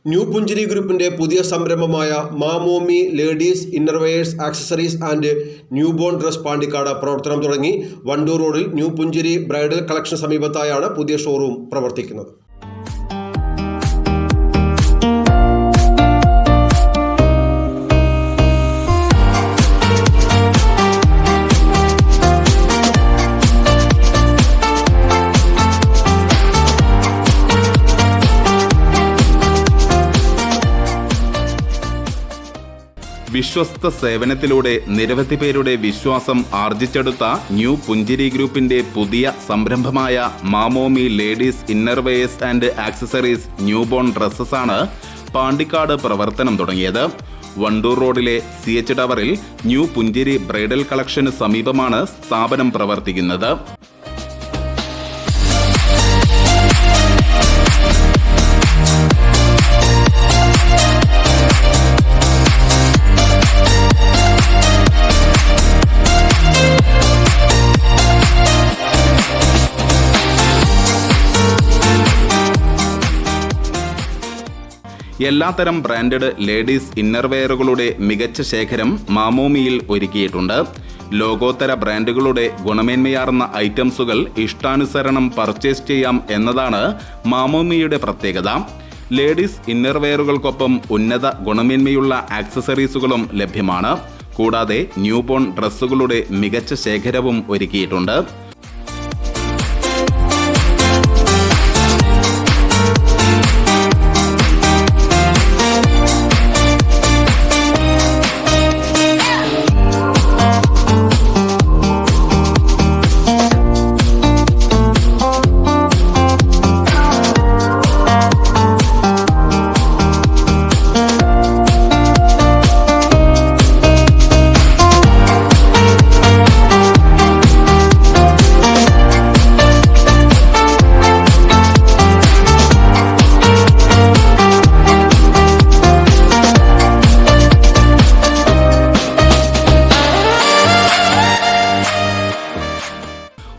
New പുഞ്ചിരി ഗ്രൂപ്പിന്റെ പുതിയ സംരംഭമായ Mamomi ladies innerwears accessories and newborn dress Pandikkad പ്രവർത്തനം തുടങ്ങി. വണ്ടൂർ റോഡിൽ ന്യൂ പുഞ്ചിരി ബ്രൈഡൽ കളക്ഷൻ സമീപത്തായാണ് പുതിയ ഷോറൂം പ്രവർത്തിക്കുന്നത്. വിശ്വസ്ത സേവനത്തിലൂടെ നിരവധി പേരുടെ വിശ്വാസം ആർജിച്ചെടുത്ത ന്യൂ പുഞ്ചിരി ഗ്രൂപ്പിന്റെ പുതിയ സംരംഭമായ Mamomi ladies innerwears and accessories newborn dresses ആണ് പാണ്ടിക്കാട് പ്രവർത്തനം തുടങ്ങിയത്. വണ്ടൂർ റോഡിലെ CH ടവറിൽ ന്യൂ പുഞ്ചിരി ബ്രൈഡൽ കളക്ഷന് സമീപമാണ് സ്ഥാപനം പ്രവർത്തിക്കുന്നത്. എല്ലാത്തരം ബ്രാൻഡഡ് ലേഡീസ് ഇന്നർവെയറുകളുടെ മികച്ച ശേഖരം മാമോമിയിൽ ഒരുക്കിയിട്ടുണ്ട്. ലോകോത്തര ബ്രാൻഡുകളുടെ ഗുണമേന്മയാർന്ന ഐറ്റംസുകൾ ഇഷ്ടാനുസരണം പർച്ചേസ് ചെയ്യാം എന്നതാണ് മാമോമിയുടെ പ്രത്യേകത. ലേഡീസ് ഇന്നർവെയറുകൾക്കൊപ്പം ഉന്നത ഗുണമേന്മയുള്ള ആക്സസറീസുകളും ലഭ്യമാണ്. കൂടാതെ ന്യൂബോൺ ഡ്രസ്സുകളുടെ മികച്ച ശേഖരവും ഒരുക്കിയിട്ടുണ്ട്.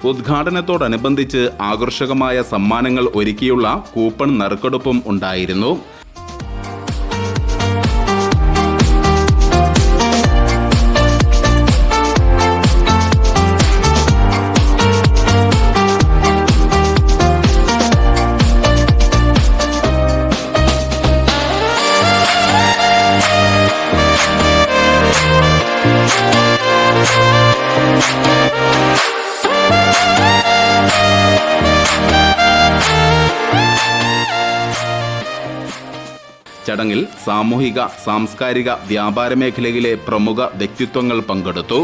ഉദ്ഘാടനത്തോടനുബന്ധിച്ച് ആകർഷകമായ സമ്മാനങ്ങൾ ഒരുക്കിയുള്ള കൂപ്പൺ നറുക്കെടുപ്പും ഉണ്ടായിരുന്നു. ചടങ്ങിൽ സാമൂഹിക, സാംസ്കാരിക, വ്യാപാര മേഖലയിലെ പ്രമുഖ വ്യക്തിത്വങ്ങൾ പങ്കെടുത്തു.